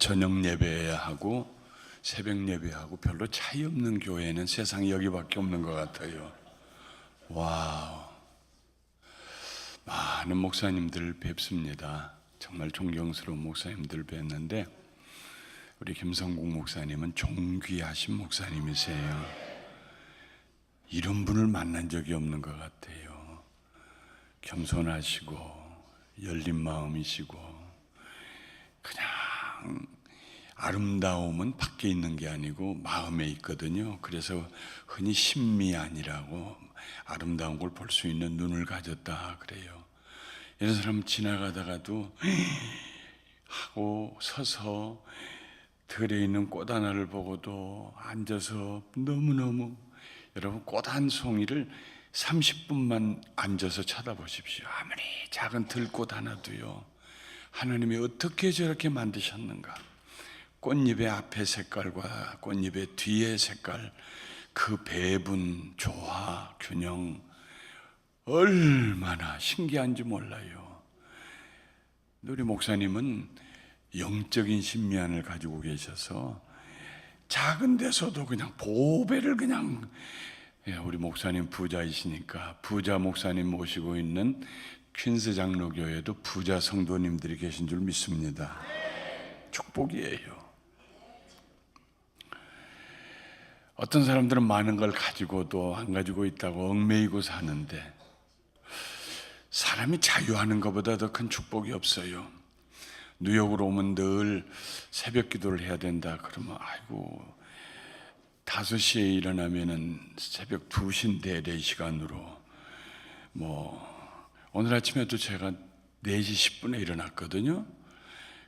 저녁 예배해야 하고 새벽 예배하고 별로 차이 없는 교회는 세상에 여기밖에 없는 것 같아요. 와우, 많은 목사님들 뵙습니다. 정말 존경스러운 목사님들 뵙는데 우리 김성국 목사님은 존귀하신 목사님이세요. 이런 분을 만난 적이 없는 것 같아요. 겸손하시고 열린 마음이시고 그냥 아름다움은 밖에 있는 게 아니고 마음에 있거든요. 그래서 흔히 신미안이라고 아름다운 걸 볼 수 있는 눈을 가졌다 그래요. 이런 사람 지나가다가도 하고 서서 들에 있는 꽃 하나를 보고도 앉아서 너무너무, 여러분 꽃 한 송이를 30분만 앉아서 쳐다보십시오. 아무리 작은 들꽃 하나도요, 하나님이 어떻게 저렇게 만드셨는가. 꽃잎의 앞의 색깔과 꽃잎의 뒤의 색깔, 그 배분, 조화, 균형 얼마나 신기한지 몰라요. 우리 목사님은 영적인 신미안을 가지고 계셔서 작은 데서도 그냥 보배를 그냥, 우리 목사님 부자이시니까 부자 목사님 모시고 있는 퀸스 장로교회도 부자 성도님들이 계신 줄 믿습니다. 축복이에요. 어떤 사람들은 많은 걸 가지고도 안 가지고 있다고 얽매이고 사는데, 사람이 자유하는 것보다 더 큰 축복이 없어요. 뉴욕으로 오면 늘 새벽 기도를 해야 된다 그러면 아이고 5시에 일어나면은 새벽 2시인데 4시간으로 오늘 아침에도 제가 4시 10분에 일어났거든요.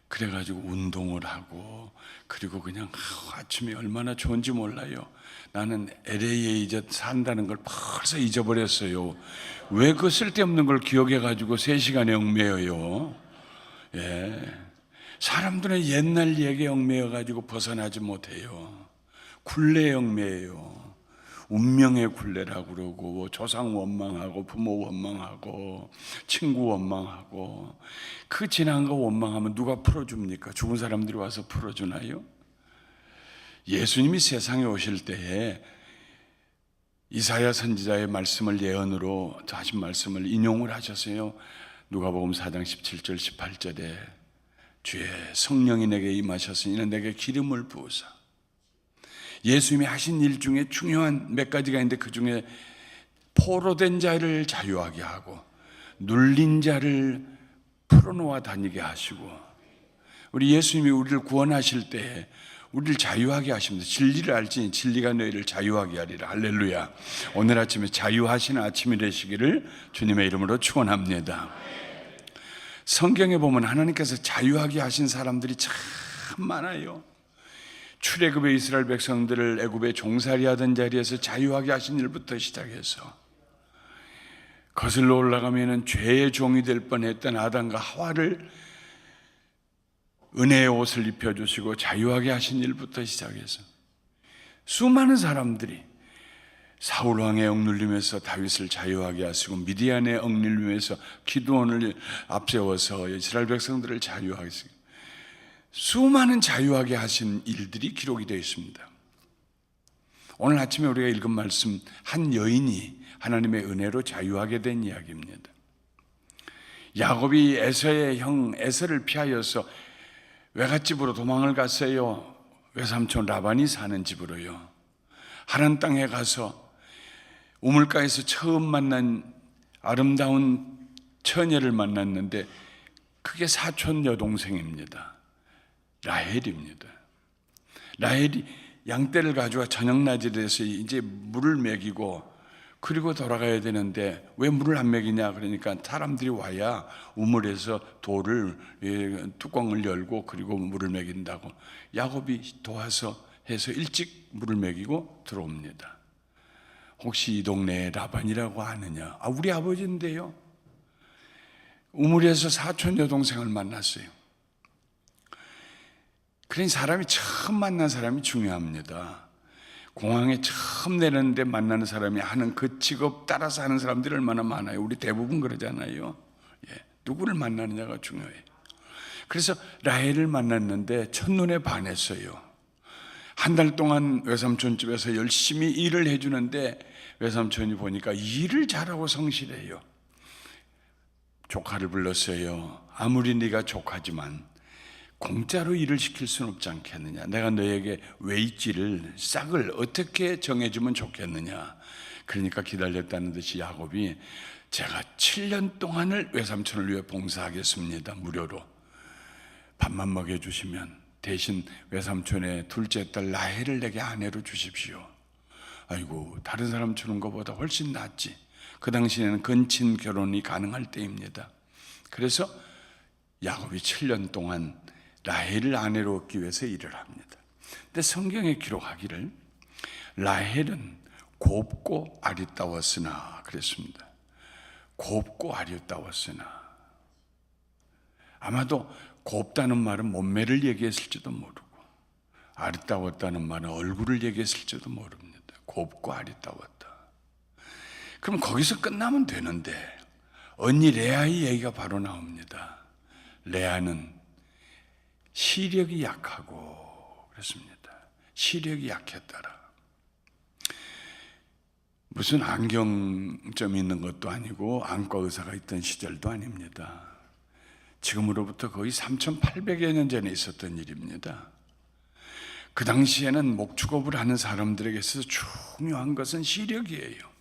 그래가지고 운동을 하고, 그리고 그냥 아침이 얼마나 좋은지 몰라요. 나는 LA에 이제 산다는 걸 벌써 잊어버렸어요. 왜 그 쓸데없는 걸 기억해가지고 3시간에 얽매여요. 사람들은 옛날 얘기에 얽매여가지고 벗어나지 못해요. 굴레에 얽매여요. 운명의 굴레라고 그러고, 조상 원망하고, 부모 원망하고, 친구 원망하고, 그 지난 거 원망하면 누가 풀어줍니까? 죽은 사람들이 와서 풀어주나요? 예수님이 세상에 오실 때에 이사야 선지자의 말씀을 예언으로 하신 말씀을 인용을 하셨어요. 누가복음 4장 17절 18절에 주의 성령이 내게 임하셨으니 이는 내게 기름을 부으사. 예수님이 하신 일 중에 중요한 몇 가지가 있는데, 그 중에 포로된 자를 자유하게 하고 눌린 자를 풀어놓아 다니게 하시고, 우리 예수님이 우리를 구원하실 때 우리를 자유하게 하십니다. 진리를 알지니 진리가 너희를 자유하게 하리라. 할렐루야. 오늘 아침에 자유하시는 아침이 되시기를 주님의 이름으로 축원합니다. 성경에 보면 하나님께서 자유하게 하신 사람들이 참 많아요. 출애굽의 이스라엘 백성들을 애굽에 종살이 하던 자리에서 자유하게 하신 일부터 시작해서 거슬러 올라가면은 죄의 종이 될 뻔했던 아담과 하와를 은혜의 옷을 입혀주시고 자유하게 하신 일부터 시작해서 수많은 사람들이 사울 왕의 억눌림에서 다윗을 자유하게 하시고, 미디안의 억눌림에서 기드온을 앞세워서 이스라엘 백성들을 자유하게 하시고, 수많은 자유하게 하신 일들이 기록이 되어 있습니다. 오늘 아침에 우리가 읽은 말씀, 한 여인이 하나님의 은혜로 자유하게 된 이야기입니다. 야곱이 에서의 형 에서를 피하여서 외갓집으로 도망을 갔어요. 외삼촌 라반이 사는 집으로요. 하란 땅에 가서 우물가에서 처음 만난 아름다운 처녀를 만났는데, 그게 사촌 여동생입니다. 라헬입니다. 라헬이 양떼를 가져와 저녁낮에서 이제 물을 먹이고 그리고 돌아가야 되는데, 왜 물을 안 먹이냐 그러니까 사람들이 와야 우물에서 돌을 뚜껑을 열고 그리고 물을 먹인다고 야곱이 도와서 해서 일찍 물을 먹이고 들어옵니다. 혹시 이 동네에 라반이라고 아느냐? 우리 아버지인데요. 우물에서 사촌 여동생을 만났어요. 그러니 사람이 처음 만난 사람이 중요합니다. 공항에 처음 내렸는데 만나는 사람이 하는 그 직업 따라서 하는 사람들이 얼마나 많아요. 우리 대부분 그러잖아요. 누구를 만나느냐가 중요해요. 그래서 라헬을 만났는데 첫눈에 반했어요. 한 달 동안 외삼촌 집에서 열심히 일을 해주는데 외삼촌이 보니까 일을 잘하고 성실해요. 조카를 불렀어요. 아무리 네가 조카지만 공짜로 일을 시킬 수는 없지 않겠느냐. 내가 너에게 웨이지를 싹을 어떻게 정해주면 좋겠느냐. 그러니까 기다렸다는 듯이 야곱이 제가 7년 동안을 외삼촌을 위해 봉사하겠습니다. 무료로 밥만 먹여주시면 대신 외삼촌의 둘째 딸 라헬을 내게 아내로 주십시오. 아이고, 다른 사람 주는 것보다 훨씬 낫지. 그 당시에는 근친 결혼이 가능할 때입니다. 그래서 야곱이 7년 동안 라헬을 아내로 얻기 위해서 일을 합니다. 근데 성경에 기록하기를 라헬은 곱고 아리따웠으나 그랬습니다. 곱고 아리따웠으나. 아마도 곱다는 말은 몸매를 얘기했을지도 모르고 아리따웠다는 말은 얼굴을 얘기했을지도 모릅니다. 곱고 아리따웠다. 그럼 거기서 끝나면 되는데 언니 레아의 얘기가 바로 나옵니다. 레아는 시력이 약하고 그랬습니다. 시력이 약했더라. 무슨 안경점이 있는 것도 아니고 안과 의사가 있던 시절도 아닙니다. 지금으로부터 거의 3,800여 년 전에 있었던 일입니다. 그 당시에는 목축업을 하는 사람들에게 있어서 중요한 것은 시력이에요.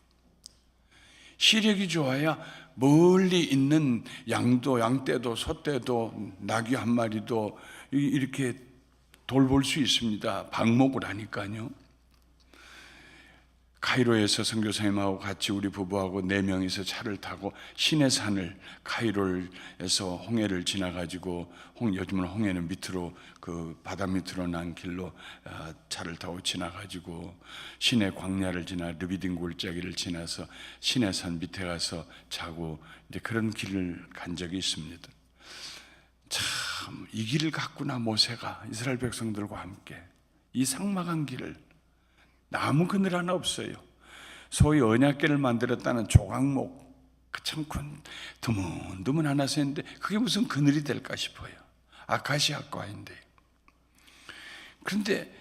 시력이 좋아야 멀리 있는 양도, 양떼도, 소떼도, 나귀 한 마리도 이렇게 돌볼 수 있습니다. 방목을 하니까요. 카이로에서 선교사님하고 같이 우리 부부하고 4명이서 차를 타고 시내산을 카이로에서 홍해를 지나가지고 요즘은 홍해는 밑으로 그 바다 밑으로 난 길로 차를 타고 지나가지고 시내 광야를 지나 르비딘 골짜기를 지나서 시내산 밑에 가서 자고 이제 그런 길을 간 적이 있습니다. 참 이 길을 갔구나. 모세가 이스라엘 백성들과 함께 이 삭막한 길을 나무 그늘 하나 없어요. 소위 언약궤를 만들었다는 조각목 참 드문드문 하나 섰는데 그게 무슨 그늘이 될까 싶어요. 아카시아과인데. 그런데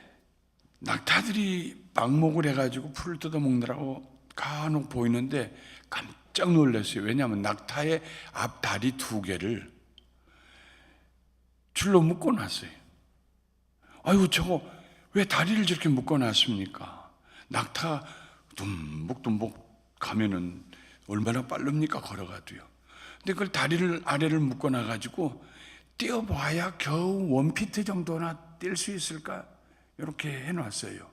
낙타들이 방목을 해가지고 풀을 뜯어먹느라고 간혹 보이는데 깜짝 놀랐어요. 왜냐하면 낙타의 앞다리 2개를 줄로 묶어놨어요. 아이고, 저거 왜 다리를 저렇게 묶어놨습니까? 낙타 듬뿍듬뿍 가면은 얼마나 빠릅니까? 걸어가도요. 근데 그걸 다리를 아래를 묶어놔가지고 뛰어봐야 겨우 1피트 정도나 뛸 수 있을까? 이렇게 해놨어요.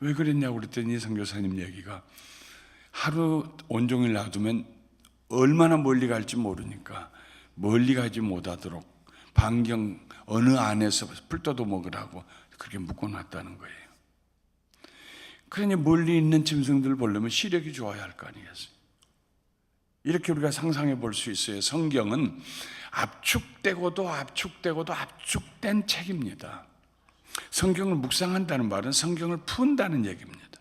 왜 그랬냐고 그랬더니 선교사님 얘기가 하루 온종일 놔두면 얼마나 멀리 갈지 모르니까 멀리 가지 못하도록 반경 어느 안에서 풀떠도 먹으라고 그렇게 묶어놨다는 거예요. 그러니 멀리 있는 짐승들을 보려면 시력이 좋아야 할 거 아니겠어요? 이렇게 우리가 상상해 볼 수 있어요. 성경은 압축되고도 압축된 책입니다. 성경을 묵상한다는 말은 성경을 푼다는 얘기입니다.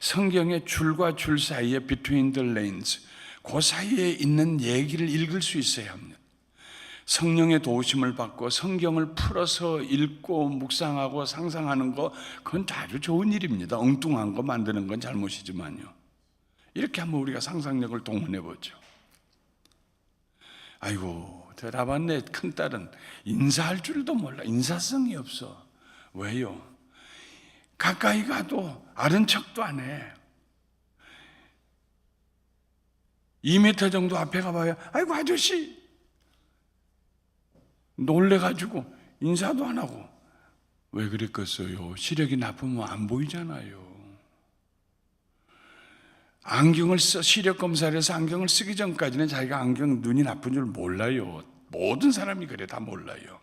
성경의 줄과 줄 사이에 between the lines, 그 사이에 있는 얘기를 읽을 수 있어야 합니다. 성령의 도우심을 받고 성경을 풀어서 읽고 묵상하고 상상하는 거 그건 아주 좋은 일입니다. 엉뚱한 거 만드는 건 잘못이지만요. 이렇게 한번 우리가 상상력을 동원해 보죠. 아이고, 저 라반네 큰딸은 인사할 줄도 몰라. 인사성이 없어. 왜요? 가까이 가도 아는 척도 안 해. 2m 정도 앞에 가봐야 아이고 아저씨 놀래가지고 인사도 안 하고. 왜 그랬겠어요? 시력이 나쁘면 안 보이잖아요. 안경을 시력 검사를 해서 안경을 쓰기 전까지는 자기가 눈이 나쁜 줄 몰라요. 모든 사람이 그래, 다 몰라요.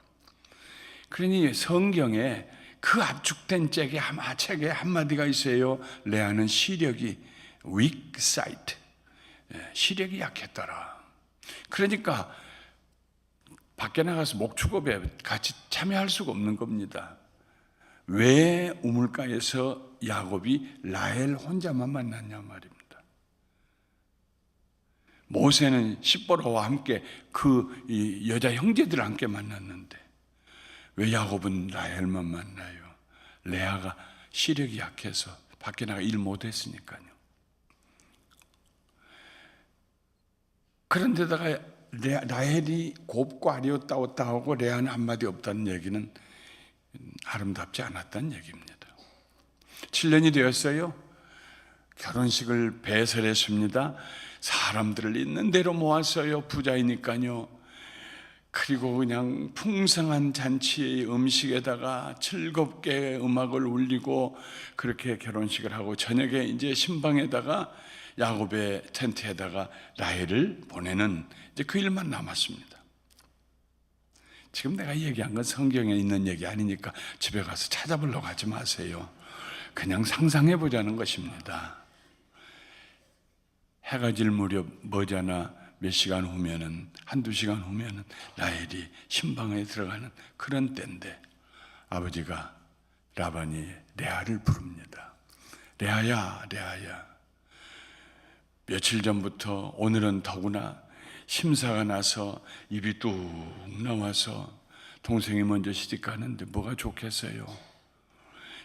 그러니 성경에 그 압축된 책에 한마디가 있어요. 레아는 시력이 weak sight, 시력이 약했더라. 그러니까 밖에 나가서 목축업에 같이 참여할 수가 없는 겁니다. 왜 우물가에서 야곱이 라헬 혼자만 만났냐 말입니다. 모세는 십보라와 함께 이 여자 형제들을 함께 만났는데 왜 야곱은 라헬만 만나요? 레아가 시력이 약해서 밖에 나가 일 못했으니까요. 그런데다가 라헬이 곱고 아리었다 하고 레아는 한마디 없다는 얘기는 아름답지 않았다는 얘기입니다. 7년이 되었어요. 결혼식을 배설했습니다. 사람들을 있는 대로 모았어요. 부자이니까요. 그리고 그냥 풍성한 잔치의 음식에다가 즐겁게 음악을 울리고 그렇게 결혼식을 하고 저녁에 이제 신방에다가 야곱의 텐트에다가 라헬을 보내는 이제 그 일만 남았습니다. 지금 내가 얘기한 건 성경에 있는 얘기 아니니까 집에 가서 찾아보려고 하지 마세요. 그냥 상상해 보자는 것입니다. 해가 질 무렵 머지않아 몇 시간 후면은 한두 시간 후면은 라헬이 신방에 들어가는 그런 때인데 아버지가 라반이 레아를 부릅니다. 레아야, 레아야. 며칠 전부터 오늘은 더구나 심사가 나서 입이 뚝 나와서 동생이 먼저 시집가는데 뭐가 좋겠어요?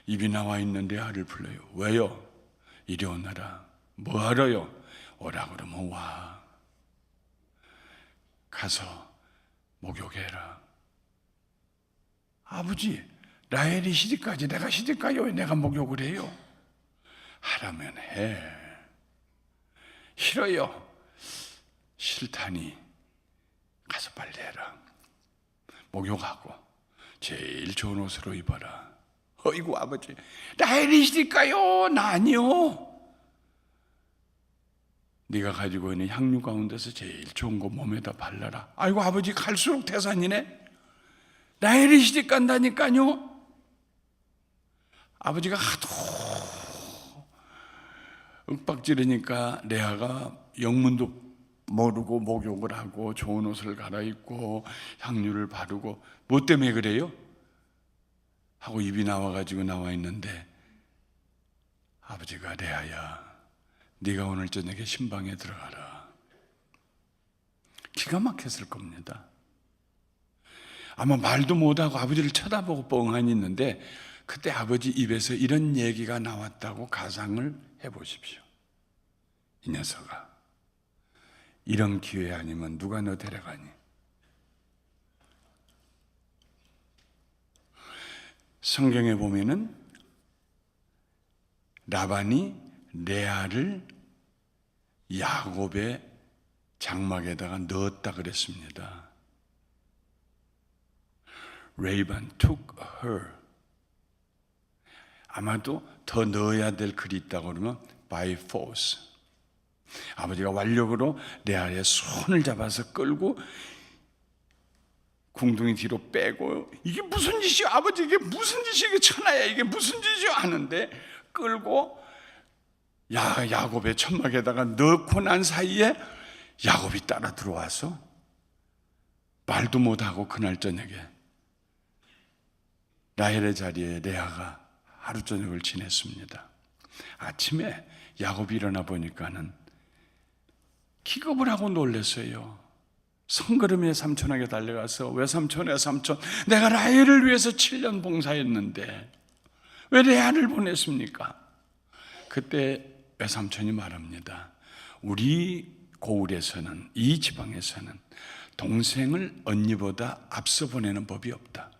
입이 나와 있는 레아를 불러요. 왜요? 이리 오너라. 뭐 하러요? 오라 그러면 와. 가서 목욕해라. 아버지, 라헬이 시집가지 내가 시집가요? 왜 내가 목욕을 해요? 하라면 해. 싫어요. 싫다니 가서 빨리 해라. 목욕하고 제일 좋은 옷으로 입어라. 어이구 아버지, 라헬이 시집가요? 나 아니요. 네가 가지고 있는 향유 가운데서 제일 좋은 거 몸에다 발라라. 아이고 아버지, 갈수록 태산이네. 라헬이 시집 간다니까요. 아버지가 하도 윽박지르니까 레아가 영문도 모르고 목욕을 하고 좋은 옷을 갈아입고 향유를 바르고 뭐 때문에 그래요? 하고 입이 나와가지고 나와 있는데 아버지가 레아야, 네가 오늘 저녁에 신방에 들어가라. 기가 막혔을 겁니다. 아마 말도 못하고 아버지를 쳐다보고 뻥하니 있는데 그때 아버지 입에서 이런 얘기가 나왔다고 가상을 해보십시오. 이 녀석아, 이런 기회 아니면 누가 너 데려가니? 성경에 보면은 라반이 레아를 야곱의 장막에다가 넣었다 그랬습니다. Laban took her. 아마도 더 넣어야 될 글이 있다고 그러면 by force. 아버지가 완력으로 레아의 손을 잡아서 끌고 궁둥이 뒤로 빼고 이게 무슨 짓이야 아버지, 이게 무슨 짓이야, 이게 천하야, 이게 무슨 짓이야 하는데 끌고 야곱의 천막에다가 넣고 난 사이에 야곱이 따라 들어와서 말도 못하고 그날 저녁에 라헬의 자리에 레아가 하루 저녁을 지냈습니다. 아침에 야곱이 일어나 보니까는 기겁을 하고 놀랐어요. 성걸음에 삼촌에게 달려가서 외삼촌, 삼촌, 내가 라헬을 위해서 7년 봉사했는데 왜 레아를 보냈습니까? 그때 외삼촌이 말합니다. 우리 고을에서는, 이 지방에서는 동생을 언니보다 앞서 보내는 법이 없다.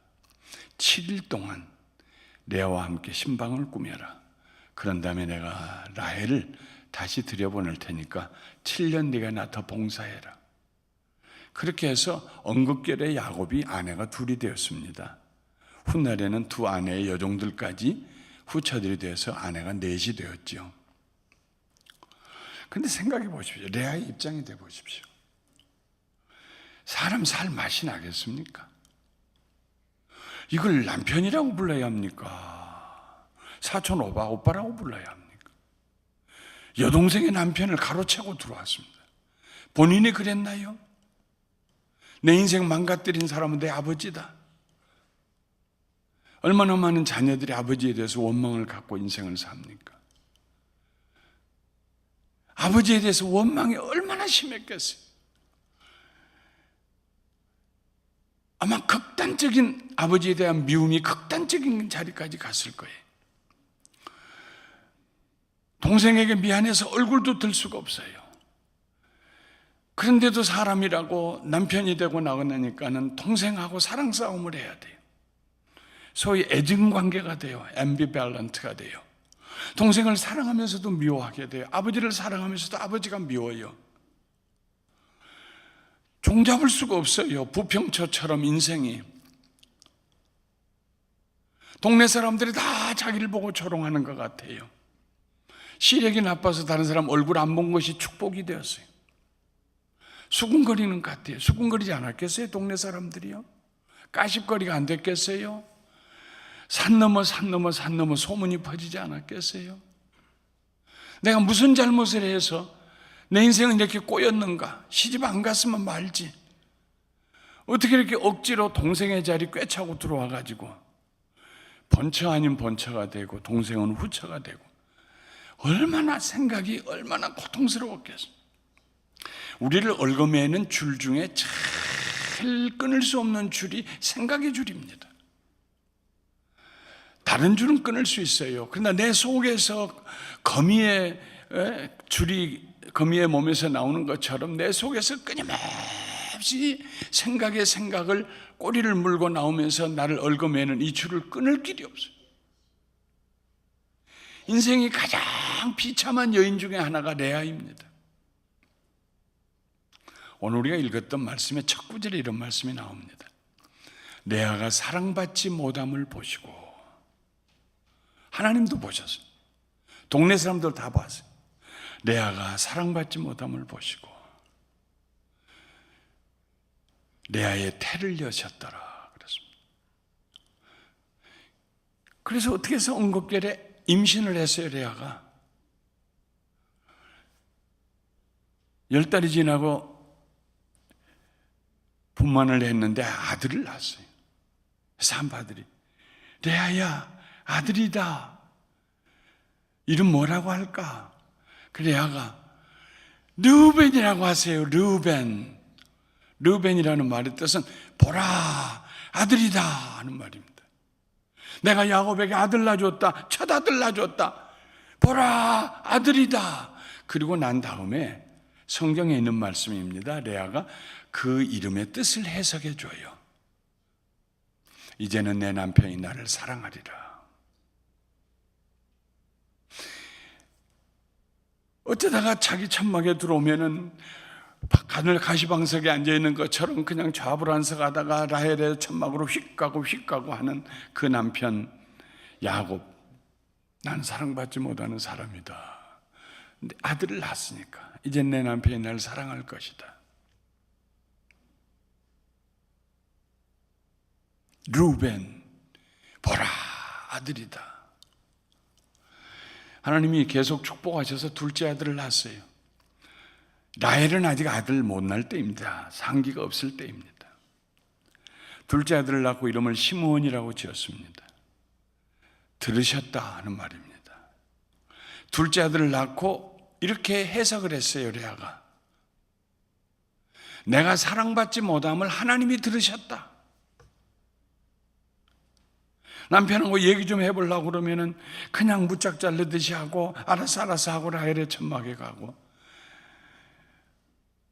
7일 동안 레아와 함께 신방을 꾸며라. 그런 다음에 내가 라헬을 다시 들여보낼 테니까 7년 네가 나 더 봉사해라. 그렇게 해서 언급결에 야곱이 아내가 둘이 되었습니다. 훗날에는 두 아내의 여종들까지 후처들이 되어서 아내가 넷이 되었죠. 근데 생각해 보십시오. 레아의 입장이 돼 보십시오. 사람 살 맛이 나겠습니까? 이걸 남편이라고 불러야 합니까? 사촌 오빠라고 불러야 합니까? 여동생의 남편을 가로채고 들어왔습니다. 본인이 그랬나요? 내 인생 망가뜨린 사람은 내 아버지다. 얼마나 많은 자녀들이 아버지에 대해서 원망을 갖고 인생을 삽니까? 아버지에 대해서 원망이 얼마나 심했겠어요. 아마 극단적인 아버지에 대한 미움이 극단적인 자리까지 갔을 거예요. 동생에게 미안해서 얼굴도 들 수가 없어요. 그런데도 사람이라고 남편이 되고 나가니까는 동생하고 사랑 싸움을 해야 돼요. 소위 애증관계가 돼요. 앰비밸런트가 돼요. 동생을 사랑하면서도 미워하게 돼요. 아버지를 사랑하면서도 아버지가 미워요. 종잡을 수가 없어요. 부평초처럼 인생이. 동네 사람들이 다 자기를 보고 조롱하는 것 같아요. 시력이 나빠서 다른 사람 얼굴 안 본 것이 축복이 되었어요. 수군거리는 것 같아요. 수군거리지 않았겠어요? 동네 사람들이요? 까십거리가 안 됐겠어요? 산 넘어 산 넘어 산 넘어 소문이 퍼지지 않았겠어요? 내가 무슨 잘못을 해서 내 인생은 이렇게 꼬였는가? 시집 안 갔으면 말지. 어떻게 이렇게 억지로 동생의 자리 꿰차고 들어와가지고 번처 아닌 번처가 되고 동생은 후처가 되고 얼마나 생각이 얼마나 고통스러웠겠어요. 우리를 얽어매는 줄 중에 제일 끊을 수 없는 줄이 생각의 줄입니다. 다른 줄은 끊을 수 있어요. 그러나 내 속에서 거미의 줄이 거미의 몸에서 나오는 것처럼 내 속에서 끊임없이 생각을 꼬리를 물고 나오면서 나를 얽어매는 이 줄을 끊을 길이 없어요. 인생이 가장 비참한 여인 중에 하나가 레아입니다. 오늘 우리가 읽었던 말씀의 첫 구절에 이런 말씀이 나옵니다. 레아가 사랑받지 못함을 보시고, 하나님도 보셨어요. 동네 사람들 다 봤어요. 레아가 사랑받지 못함을 보시고 레아의 태를 여셨더라 그랬습니다. 그래서 어떻게 해서 언급결에 임신을 했어요. 레아가 10달이 지나고 분만을 했는데 아들을 낳았어요. 산바들이 레아야 아들이다. 이름 뭐라고 할까? 그 레아가 르우벤이라고 하세요. 르우벤이라는 말의 뜻은 보라 아들이다 하는 말입니다. 내가 야곱에게 아들 낳아줬다. 첫 아들 낳아줬다. 보라 아들이다. 그리고 난 다음에 성경에 있는 말씀입니다. 레아가 그 이름의 뜻을 해석해 줘요. 이제는 내 남편이 나를 사랑하리라. 어쩌다가 자기 천막에 들어오면은 가늘 가시방석에 앉아있는 것처럼 그냥 좌불안석하다가 라헬의 천막으로 휙 가고 하는 그 남편 야곱, 난 사랑받지 못하는 사람이다. 근데 아들을 낳았으니까 이젠 내 남편이 나를 사랑할 것이다. 르우벤, 보라 아들이다. 하나님이 계속 축복하셔서 둘째 아들을 낳았어요. 라헬은 아직 아들 못 낳을 때입니다. 상기가 없을 때입니다. 둘째 아들을 낳고 이름을 시므온이라고 지었습니다. 들으셨다 하는 말입니다. 둘째 아들을 낳고 이렇게 해석을 했어요. 레아가 내가 사랑받지 못함을 하나님이 들으셨다. 남편하고 얘기 좀 해보려고 그러면은 그냥 무짝 자르듯이 하고 알아서 하고 라헬의 천막에 가고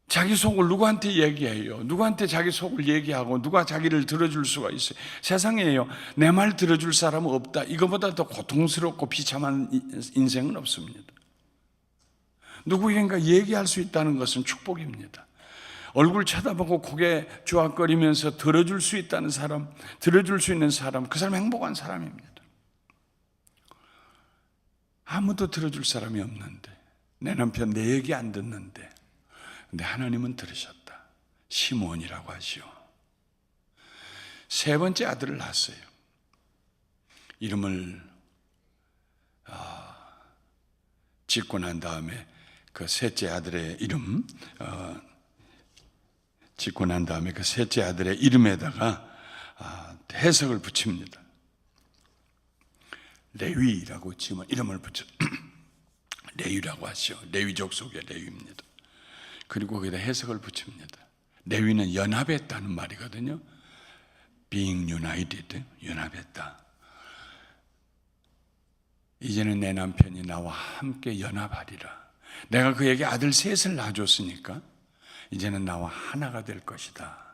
자기 속을 누구한테 얘기해요? 누구한테 자기 속을 얘기하고 누가 자기를 들어줄 수가 있어요? 세상에요 내 말 들어줄 사람은 없다. 이거보다 더 고통스럽고 비참한 인생은 없습니다. 누구에겐가 얘기할 수 있다는 것은 축복입니다. 얼굴 쳐다보고 고개 주악거리면서 들어줄 수 있다는 사람, 들어줄 수 있는 사람, 그 사람 행복한 사람입니다. 아무도 들어줄 사람이 없는데 내 남편 내 얘기 안 듣는데 근데 하나님은 들으셨다. 시므온이라고 하시오. 세 번째 아들을 낳았어요. 이름을 짓고 난 다음에 그 셋째 아들의 이름 짓고 난 다음에 그 셋째 아들의 이름에다가 해석을 붙입니다. 레위라고 지금 이름을 붙여 레위라고 하시오. 레위족 속의 레위입니다. 그리고 거기다 해석을 붙입니다. 레위는 연합했다는 말이거든요. Being united, 연합했다. 이제는 내 남편이 나와 함께 연합하리라. 내가 그에게 아들 셋을 낳아줬으니까 이제는 나와 하나가 될 것이다.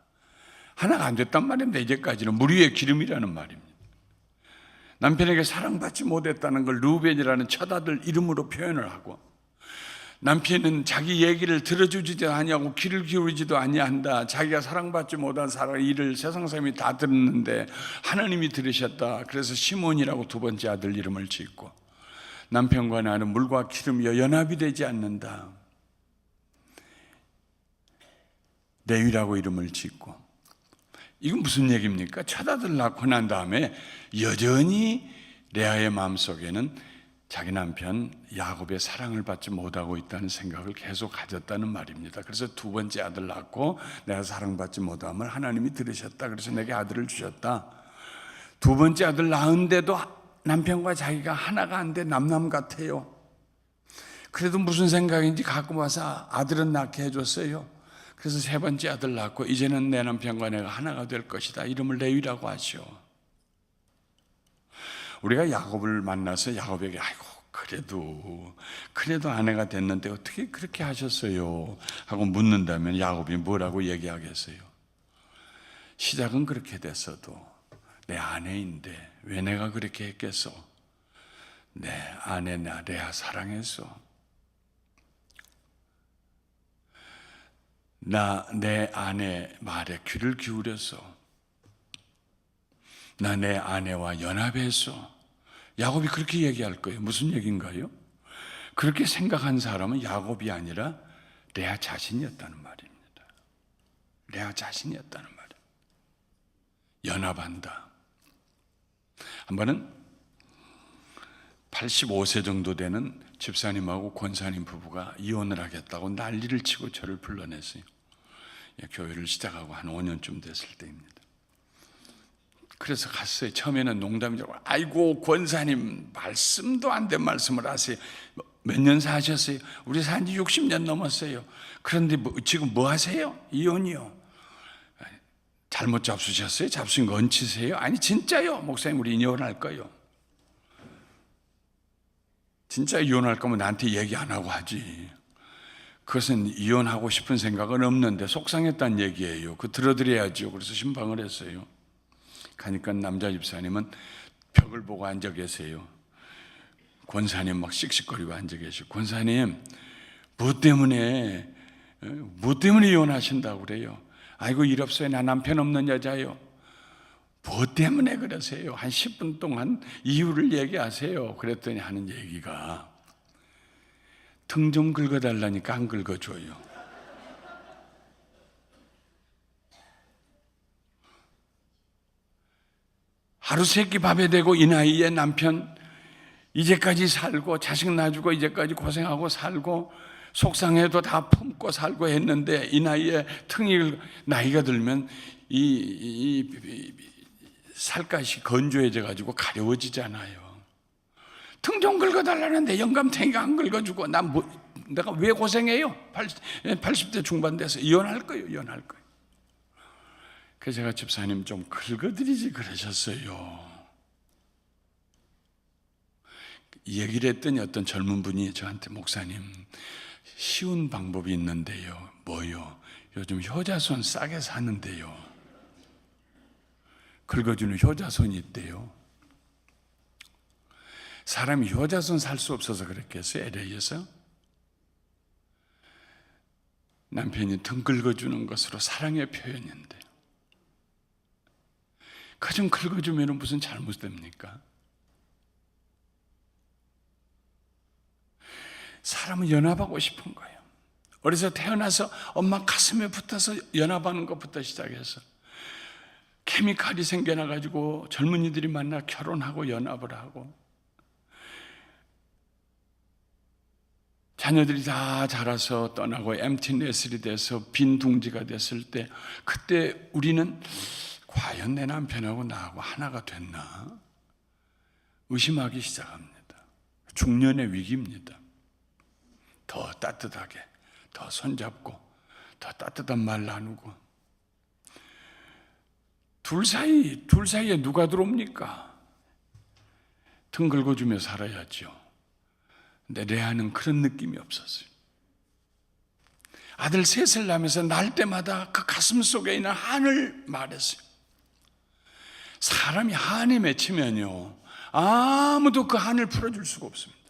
하나가 안 됐단 말입니다. 이제까지는 물 위에 기름이라는 말입니다. 남편에게 사랑받지 못했다는 걸 루벤이라는 첫아들 이름으로 표현을 하고, 남편은 자기 얘기를 들어주지도 아니하고 귀를 기울이지도 아니한다. 자기가 사랑받지 못한 사람의 일을 세상 사람이 다 들었는데 하나님이 들으셨다. 그래서 시몬이라고 두 번째 아들 이름을 짓고, 남편과 나는 물과 기름이여 연합이 되지 않는다. 레위라고 이름을 짓고. 이건 무슨 얘기입니까? 첫 아들 낳고 난 다음에 여전히 레아의 마음속에는 자기 남편 야곱의 사랑을 받지 못하고 있다는 생각을 계속 가졌다는 말입니다. 그래서 두 번째 아들 낳고 내가 사랑받지 못함을 하나님이 들으셨다. 그래서 내게 아들을 주셨다. 두 번째 아들 낳은데도 남편과 자기가 하나가 안 돼 남남 같아요. 그래도 무슨 생각인지 갖고 와서 아들은 낳게 해줬어요. 그래서 세 번째 아들 낳고 이제는 내 남편과 내가 하나가 될 것이다. 이름을 레위라고 하시오. 우리가 야곱을 만나서 야곱에게 아이고 그래도 아내가 됐는데 어떻게 그렇게 하셨어요? 하고 묻는다면 야곱이 뭐라고 얘기하겠어요? 시작은 그렇게 됐어도 내 아내인데 왜 내가 그렇게 했겠어? 내 아내 레아 사랑했어. 내 아내 말에 귀를 기울였어. 나 내 아내와 연합했어. 야곱이 그렇게 얘기할 거예요. 무슨 얘기인가요? 그렇게 생각한 사람은 야곱이 아니라 레아 자신이었다는 말입니다. 레아 자신이었다는 말이에요. 연합한다. 한 번은 85세 정도 되는 집사님하고 권사님 부부가 이혼을 하겠다고 난리를 치고 저를 불러냈어요. 교회를 시작하고 한 5년쯤 됐을 때입니다. 그래서 갔어요. 처음에는 농담이라고, 아이고 권사님 말씀도 안 된 말씀을 하세요. 몇 년 사셨어요? 우리 산 지 60년 넘었어요. 그런데 지금 뭐 하세요? 이혼이요. 잘못 잡수셨어요? 잡수신 거 얹히세요? 아니 진짜요. 목사님 우리 이혼할 거예요. 진짜 이혼할 거면 나한테 얘기 안 하고 하지. 그것은 이혼하고 싶은 생각은 없는데 속상했다는 얘기예요. 그거 들어드려야죠. 그래서 신방을 했어요. 가니까 남자 집사님은 벽을 보고 앉아 계세요. 권사님 막 씩씩거리고 앉아 계시고, 권사님 뭐 때문에 이혼하신다고 그래요? 아이고 일 없어요. 나 남편 없는 여자요. 뭐 때문에 그러세요? 한 10분 동안 이유를 얘기하세요. 그랬더니 하는 얘기가 등 좀 긁어달라니까 안 긁어줘요. 하루 세끼 밥에 대고 이 나이에 남편 이제까지 살고 자식 낳아주고 이제까지 고생하고 살고 속상해도 다 품고 살고 했는데 이 나이에 나이가 들면 이 살갗이 건조해져 가지고 가려워지잖아요. 등 좀 긁어달라는데 영감탱이가 안 긁어주고 내가 왜 고생해요? 80대 중반 돼서 이혼할 거예요. 그래서 제가 집사님 좀 긁어드리지 그러셨어요. 얘기를 했더니 어떤 젊은 분이 저한테 목사님 쉬운 방법이 있는데요. 뭐요? 요즘 효자손 싸게 사는데요. 긁어주는 효자손이 있대요. 사람이 효자손 살 수 없어서 그랬겠어요? LA에서? 남편이 등 긁어주는 것으로 사랑의 표현인데 그 좀 긁어주면 무슨 잘못됩니까? 사람은 연합하고 싶은 거예요. 어려서 태어나서 엄마 가슴에 붙어서 연합하는 것부터 시작해서 케미칼이 생겨나가지고 젊은이들이 만나 결혼하고 연합을 하고 자녀들이 다 자라서 떠나고 엠티 네슬이 돼서 빈 둥지가 됐을 때 그때 우리는 과연 내 남편하고 나하고 하나가 됐나 의심하기 시작합니다. 중년의 위기입니다. 더 따뜻하게, 더 손잡고, 더 따뜻한 말 나누고. 둘 사이에 누가 들어옵니까? 등 긁어주며 살아야죠. 근데 레아는 그런 느낌이 없었어요. 아들 셋을 낳으면서 날 때마다 그 가슴 속에 있는 한을 말했어요. 사람이 한에 맺히면요, 아무도 그 한을 풀어줄 수가 없습니다.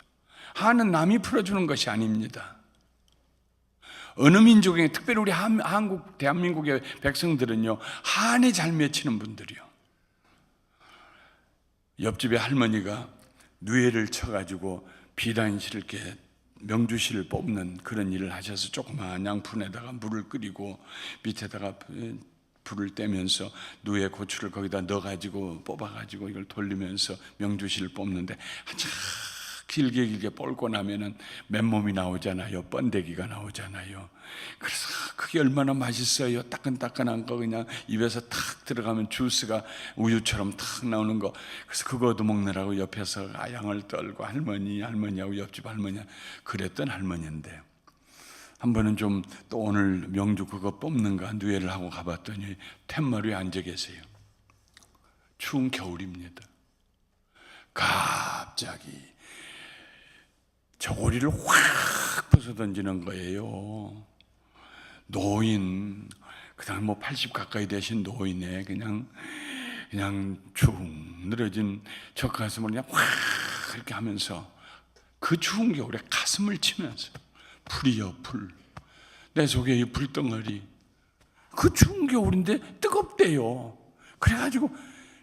한은 남이 풀어주는 것이 아닙니다. 어느 민족에, 특별히 우리 한국, 대한민국의 백성들은요, 한에 잘 맺히는 분들이요. 옆집에 할머니가 누에를 쳐가지고 비단실 이렇게 명주실을 뽑는 그런 일을 하셔서 조그마한 양푼에다가 물을 끓이고 밑에다가 불을 떼면서 누에 고추를 거기다 넣어가지고 뽑아가지고 이걸 돌리면서 명주실을 뽑는데 한참 길게 뽑고 나면은 맨몸이 나오잖아요. 번데기가 나오잖아요. 그래서 그게 얼마나 맛있어요. 따끈따끈한 거 그냥 입에서 탁 들어가면 주스가 우유처럼 탁 나오는 거. 그래서 그거 얻어먹느라고 옆에서 아양을 떨고 할머니하고 옆집 할머니 그랬던 할머니인데, 한 번은 좀 또 오늘 명주 그거 뽑는가 누에를 하고 가봤더니 툇마루에 앉아 계세요. 추운 겨울입니다. 갑자기 저고리를 확 벗어던지는 거예요. 노인, 그다음 80 가까이 되신 노인의 그냥 축 늘어진 저 가슴을 그냥 확 이렇게 하면서 그 추운 겨울에 가슴을 치면서 불이요 불, 내 속에 이 불덩어리, 그 추운 겨울인데 뜨겁대요. 그래가지고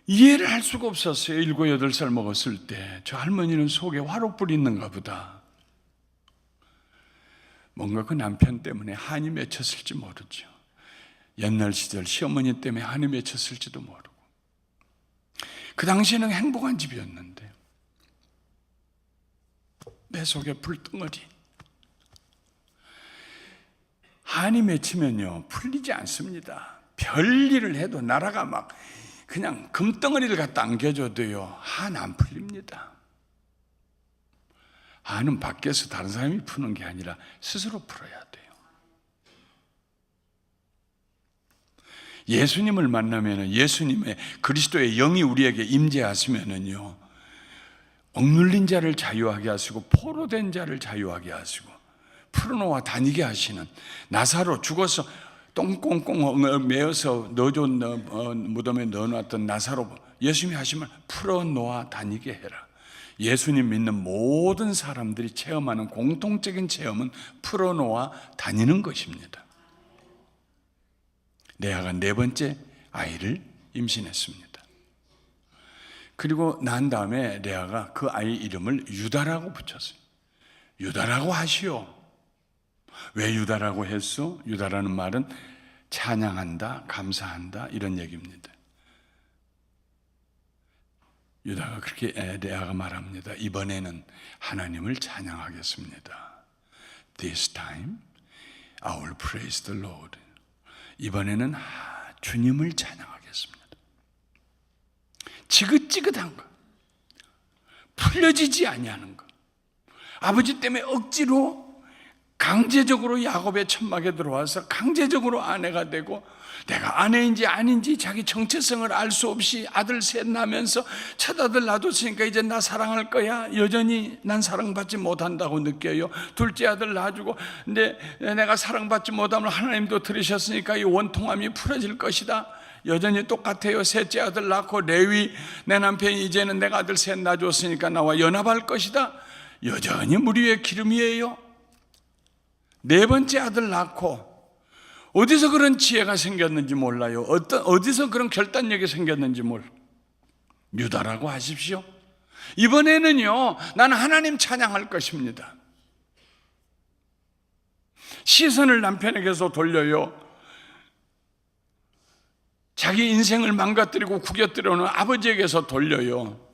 이해를 할 수가 없었어요. 7, 8살 먹었을 때 저 할머니는 속에 화롯불이 있는가 보다. 뭔가 그 남편 때문에 한이 맺혔을지 모르죠. 옛날 시절 시어머니 때문에 한이 맺혔을지도 모르고. 그 당시에는 행복한 집이었는데 내 속에 불덩어리. 한이 맺히면요 풀리지 않습니다. 별일을 해도 나라가 막 그냥 금덩어리를 갖다 안겨줘도요 한 안 풀립니다. 한은 밖에서 다른 사람이 푸는 게 아니라 스스로 풀어야 돼요. 예수님을 만나면 예수님의 그리스도의 영이 우리에게 임재하시면은요 억눌린 자를 자유하게 하시고 포로된 자를 자유하게 하시고 풀어놓아 다니게 하시는, 나사로 죽어서 똥꽁꽁 메어서 무덤에 넣어놨던 나사로 예수님이 하시면 풀어놓아 다니게 해라. 예수님 믿는 모든 사람들이 체험하는 공통적인 체험은 풀어놓아 다니는 것입니다. 레아가 4번째 아이를 임신했습니다. 그리고 난 다음에 레아가 그 아이 이름을 유다라고 붙였어요. 유다라고 하시오. 왜 유다라고 했어? 유다라는 말은 찬양한다, 감사한다 이런 얘기입니다. 유다가 그렇게 레아가 말합니다. 이번에는 하나님을 찬양하겠습니다. This time I will praise the Lord. 이번에는 주님을 찬양하겠습니다. 지긋지긋한 거, 풀려지지 아니하는 거, 아버지 때문에 억지로 강제적으로 야곱의 천막에 들어와서 강제적으로 아내가 되고, 내가 아내인지 아닌지 자기 정체성을 알 수 없이 아들 셋 낳으면서 첫 아들 낳았으니까 이제 나 사랑할 거야. 여전히 난 사랑받지 못한다고 느껴요. 둘째 아들 낳아주고, 근데 내가 사랑받지 못하면 하나님도 들으셨으니까 이 원통함이 풀어질 것이다. 여전히 똑같아요. 셋째 아들 낳고 레위, 내 남편이 이제는 내가 아들 셋 낳아줬으니까 나와 연합할 것이다. 여전히 물 위에 기름이에요. 4번째 아들 낳고 어디서 그런 지혜가 생겼는지 몰라요. 어디서 그런 결단력이 생겼는지 유다라고 하십시오. 이번에는요, 나는 하나님 찬양할 것입니다. 시선을 남편에게서 돌려요. 자기 인생을 망가뜨리고 구겨뜨려놓은 아버지에게서 돌려요.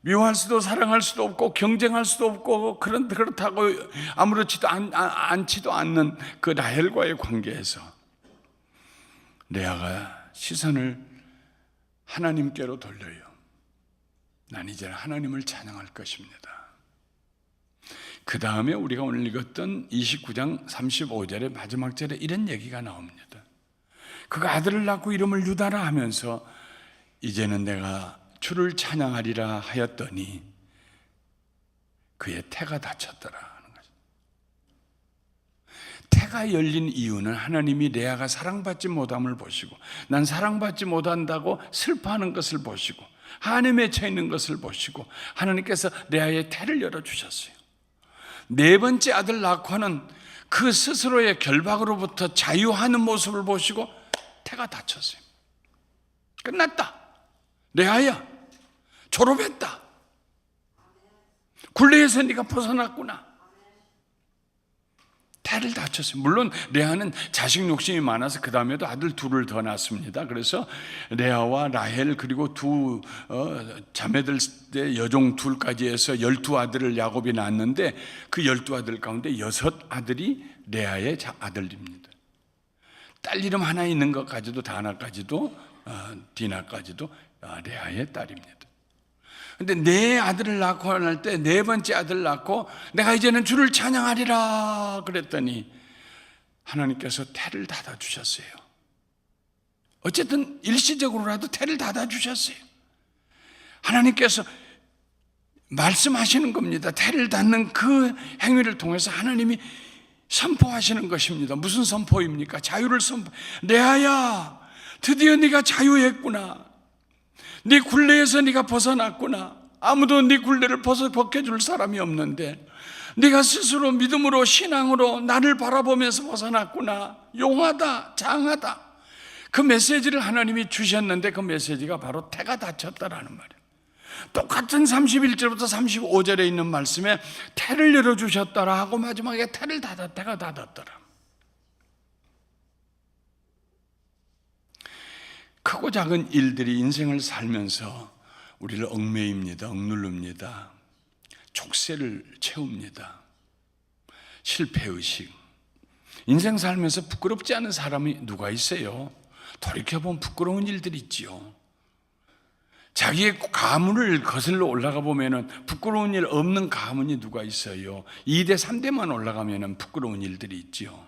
미워할 수도 사랑할 수도 없고 경쟁할 수도 없고 그렇다고 아무렇지도 않지도 않는 그 라헬과의 관계에서 레아가 시선을 하나님께로 돌려요. 난 이제 하나님을 찬양할 것입니다. 그 다음에 우리가 오늘 읽었던 29장 35절의 마지막 절에 이런 얘기가 나옵니다. 그가 아들을 낳고 이름을 유다라 하면서 이제는 내가 주를 찬양하리라 하였더니 그의 태가 닫혔더라 하는 거죠. 태가 열린 이유는 하나님이 레아가 사랑받지 못함을 보시고, 난 사랑받지 못한다고 슬퍼하는 것을 보시고, 한에 맺혀 있는 것을 보시고 하나님께서 레아의 태를 열어주셨어요. 네 번째 아들 낳고는 그 스스로의 결박으로부터 자유하는 모습을 보시고 태가 닫혔어요. 끝났다. 레아야, 졸업했다. 굴레에서 네가 벗어났구나. 태를 닫혔어요. 물론 레아는 자식 욕심이 많아서 그 다음에도 아들 둘을 더 낳습니다. 그래서 레아와 라헬 그리고 두 자매들 여종 둘까지 해서 12아들을 야곱이 낳았는데 그 12아들 가운데 6아들이 레아의 아들입니다. 딸 이름 하나 있는 것까지도 다나까지도 디나까지도 레아의 딸입니다. 근데 네 아들을 낳고 날 때 네 번째 아들을 낳고 내가 이제는 주를 찬양하리라 그랬더니 하나님께서 태를 닫아 주셨어요. 어쨌든 일시적으로라도 태를 닫아 주셨어요. 하나님께서 말씀하시는 겁니다. 태를 닫는 그 행위를 통해서 하나님이 선포하시는 것입니다. 무슨 선포입니까? 자유를 선포. 레아야, 드디어 네가 자유했구나. 네 굴레에서 네가 벗어났구나. 아무도 네 굴레를 벗겨줄 사람이 없는데 네가 스스로 믿음으로 신앙으로 나를 바라보면서 벗어났구나. 용하다, 장하다. 그 메시지를 하나님이 주셨는데 그 메시지가 바로 태가 닫혔다라는 말이에요. 똑같은 31절부터 35절에 있는 말씀에 태를 열어주셨더라 하고 마지막에 태가 닫았더라. 크고 작은 일들이 인생을 살면서 우리를 얽매입니다. 억누릅니다. 족쇄를 채웁니다. 실패의식. 인생 살면서 부끄럽지 않은 사람이 누가 있어요? 돌이켜보면 부끄러운 일들이 있지요. 자기의 가문을 거슬러 올라가 보면 부끄러운 일 없는 가문이 누가 있어요? 2대 3대만 올라가면 부끄러운 일들이 있지요.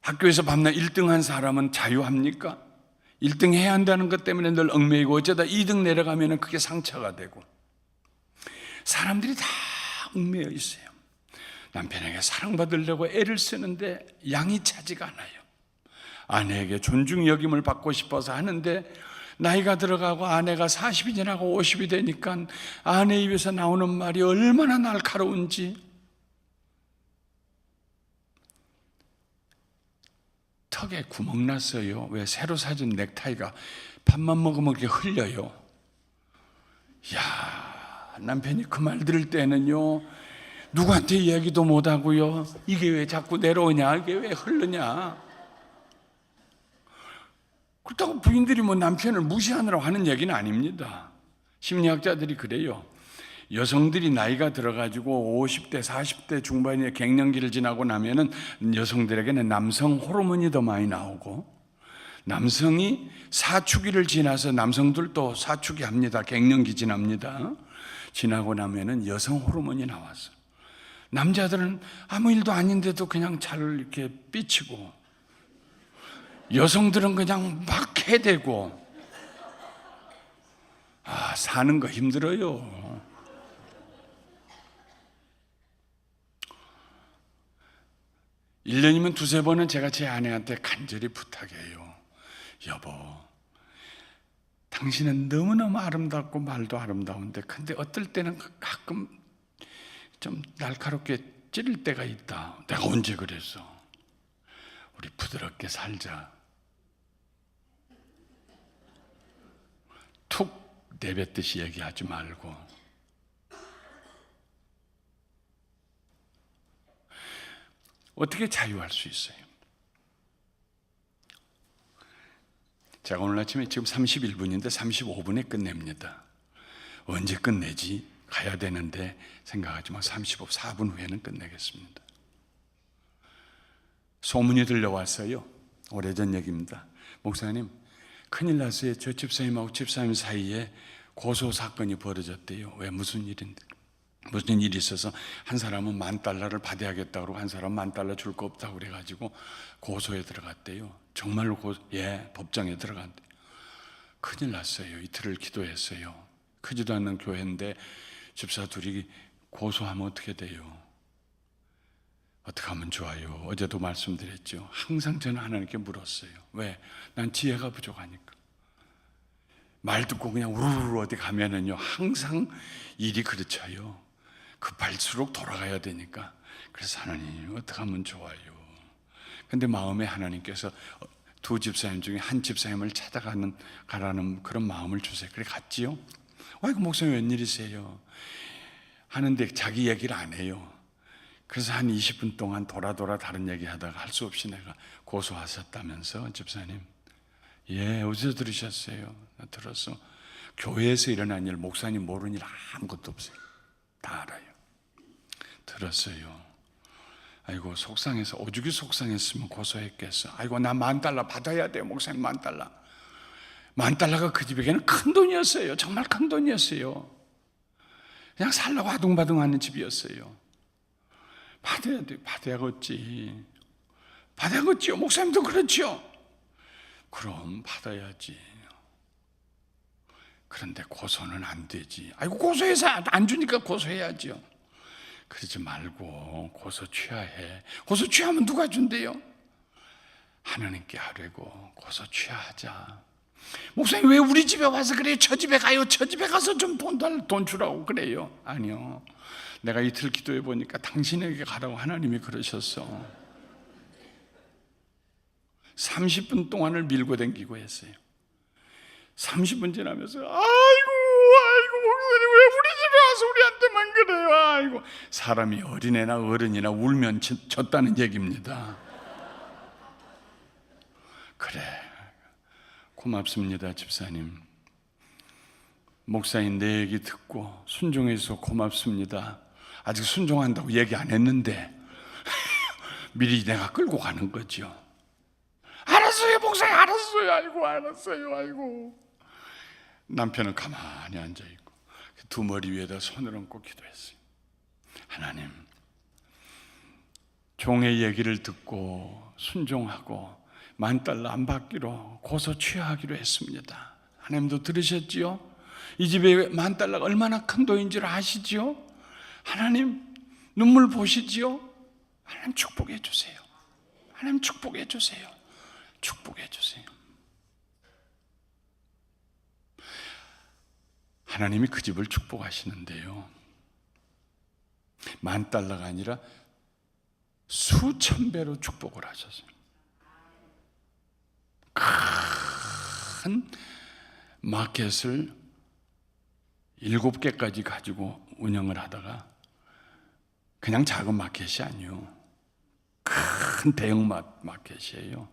학교에서 밤낮 1등한 사람은 자유합니까? 1등 해야 한다는 것 때문에 늘 얽매이고 어쩌다 2등 내려가면 그게 상처가 되고 사람들이 다 얽매여 있어요. 남편에게 사랑받으려고 애를 쓰는데 양이 차지가 않아요. 아내에게 존중 여김을 받고 싶어서 하는데 나이가 들어가고 아내가 40이 지나고 50이 되니까 아내 입에서 나오는 말이 얼마나 날카로운지, 턱에 구멍 났어요. 왜? 새로 사준 넥타이가 밥만 먹으면 이렇게 흘려요. 야, 남편이 그 말 들을 때는요, 누구한테 얘기도 못하고요, 이게 왜 자꾸 내려오냐, 이게 왜 흐르냐. 그렇다고 부인들이 뭐 남편을 무시하느라고 하는 얘기는 아닙니다. 심리학자들이 그래요. 여성들이 나이가 들어가지고 50대, 40대 중반의 갱년기를 지나고 나면은 여성들에게는 남성 호르몬이 더 많이 나오고, 남성이 사춘기를 지나서 남성들도 사춘기 합니다. 갱년기 지납니다. 지나고 나면은 여성 호르몬이 나와서 남자들은 아무 일도 아닌데도 그냥 잘 이렇게 삐치고, 여성들은 그냥 막 해대고, 사는 거 힘들어요. 일 년이면 두세 번은 제가 제 아내한테 간절히 부탁해요. 여보, 당신은 너무너무 아름답고 말도 아름다운데 근데 어떨 때는 가끔 좀 날카롭게 찌를 때가 있다. 내가 언제 그랬어? 우리 부드럽게 살자. 툭 내뱉듯이 얘기하지 말고. 어떻게 자유할 수 있어요? 제가 오늘 아침에 지금 31분인데 35분에 끝냅니다. 언제 끝내지? 가야 되는데 생각하지만 34분 후에는 끝내겠습니다. 소문이 들려왔어요. 오래전 얘기입니다. 목사님, 큰일 났어요. 저 집사님하고 집사님 사이에 고소 사건이 벌어졌대요. 왜? 무슨 일이 있어서 한 사람은 $10,000를 받아야겠다고 그러고 한 사람은 $10,000 줄 거 없다고 그래가지고 고소에 들어갔대요. 정말로 법정에 들어갔대요. 큰일 났어요. 이틀을 기도했어요. 크지도 않는 교회인데 집사 둘이 고소하면 어떻게 돼요? 어떻게 하면 좋아요? 어제도 말씀드렸죠. 항상 저는 하나님께 물었어요. 왜? 난 지혜가 부족하니까. 말 듣고 그냥 우르르 어디 가면은요, 항상 일이 그르쳐요. 급할수록 돌아가야 되니까. 그래서 하나님, 어떻게 하면 좋아요? 근데 마음에 하나님께서 두 집사님 중에 한 집사님을 가라는 그런 마음을 주세요. 그래 갔지요? 아이고, 목사님 웬일이세요? 하는데 자기 얘기를 안 해요. 그래서 한 20분 동안 돌아 다른 얘기 하다가 할 수 없이 내가 고소하셨다면서 집사님. 예, 어디서 들으셨어요? 나 들었어. 교회에서 일어난 일, 목사님 모르는 일 아무것도 없어요. 다 알아요. 들었어요. 아이고, 속상해서, 오죽이 속상했으면 고소했겠어. 아이고, 나 $10,000 받아야 돼요, 목사님. $10,000. $10,000가 그 집에게는 큰 돈이었어요. 정말 큰 돈이었어요. 그냥 살라고 아둥바둥하는 집이었어요. 받아야 돼요. 받아야겠지. 받아야겠지요. 목사님도 그렇죠. 그럼 받아야지. 그런데 고소는 안 되지. 아이고, 고소해서 안 주니까 고소해야죠. 그러지 말고 고소 취하해. 고소 취하면 누가 준대요? 하나님께 하려고 고소 취하하자. 목사님 왜 우리 집에 와서 그래요? 저 집에 가요. 저 집에 가서 좀 돈 주라고 그래요. 아니요. 내가 이틀 기도해 보니까 당신에게 가라고 하나님이 그러셨어. 30분 동안을 밀고 댕기고 했어요. 30분 지나면서 아이고 목사님 왜 우리 집에 와서 우리한테만 그래요? 아이고, 사람이 어린애나 어른이나 울면 졌다는 얘기입니다. 그래, 고맙습니다 집사님. 목사님 내 얘기 듣고 순종해서 고맙습니다. 아직 순종한다고 얘기 안 했는데 미리 내가 끌고 가는 거죠. 알았어요 목사님, 알았어요. 아이고, 알았어요. 아이고. 남편은 가만히 앉아있고 두 머리 위에다 손을 얹고 기도했어요. 하나님, 종의 얘기를 듣고 순종하고 $10,000 안 받기로 고소 취하기로 했습니다. 하나님도 들으셨지요? 이 집에 $10,000가 얼마나 큰 돈인지를 아시지요? 하나님 눈물 보시지요? 하나님 축복해 주세요. 하나님 축복해 주세요. 축복해 주세요. 하나님이 그 집을 축복하시는데요, $10,000가 아니라 수천 배로 축복을 하셨어요. 큰 마켓을 7개까지 가지고 운영을 하다가 그냥 작은 마켓이 아니에요. 큰 대형 마켓이에요.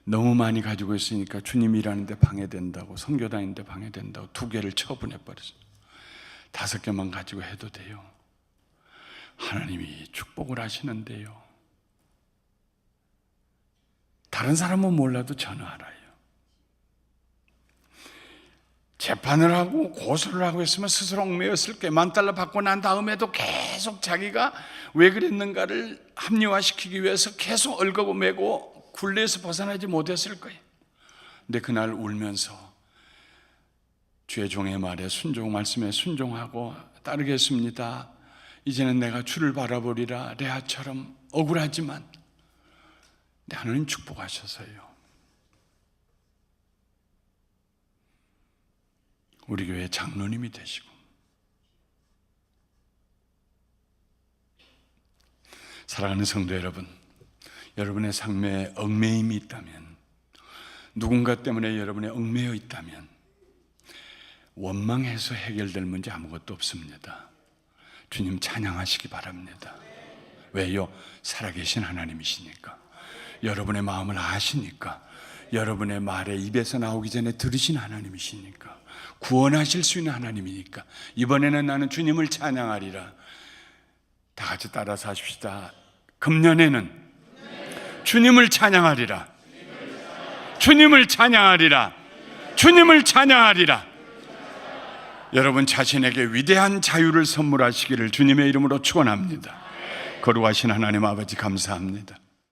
너무 많이 가지고 있으니까 주님 일하는데 방해된다고, 선교 다니는데 방해된다고 2개를 처분해버렸어요. 5개만 가지고 해도 돼요. 하나님이 축복을 하시는데요, 다른 사람은 몰라도 저는 알아요. 재판을 하고 고소를 하고 했으면 스스로 얽매였을 거예요. $10,000 받고 난 다음에도 계속 자기가 왜 그랬는가를 합리화시키기 위해서 계속 얽고 매고 굴레에서 벗어나지 못했을 거예요. 근데 그날 울면서 주의 종의 말에 말씀에 순종하고 따르겠습니다. 이제는 내가 주를 바라보리라. 레아처럼 억울하지만 하나님 축복하셔서요, 우리 교회 장로님이 되시고, 사랑하는 성도 여러분, 여러분의 삶에 얽매임이 있다면, 누군가 때문에 여러분이 얽매여 있다면 원망해서 해결될 문제 아무것도 없습니다. 주님 찬양하시기 바랍니다. 왜요? 살아계신 하나님이시니까, 여러분의 마음을 아시니까, 여러분의 말에 입에서 나오기 전에 들으신 하나님이시니까, 구원하실 수 있는 하나님이니까, 이번에는 나는 주님을 찬양하리라. 다 같이 따라서 하십시다. 금년에는 주님을 찬양하리라. 주님을 찬양하리라. 주님을 찬양하리라. 여러분 자신에게 위대한 자유를 선물하시기를 주님의 이름으로 축원합니다. 거룩하신 하나님 아버지 감사합니다.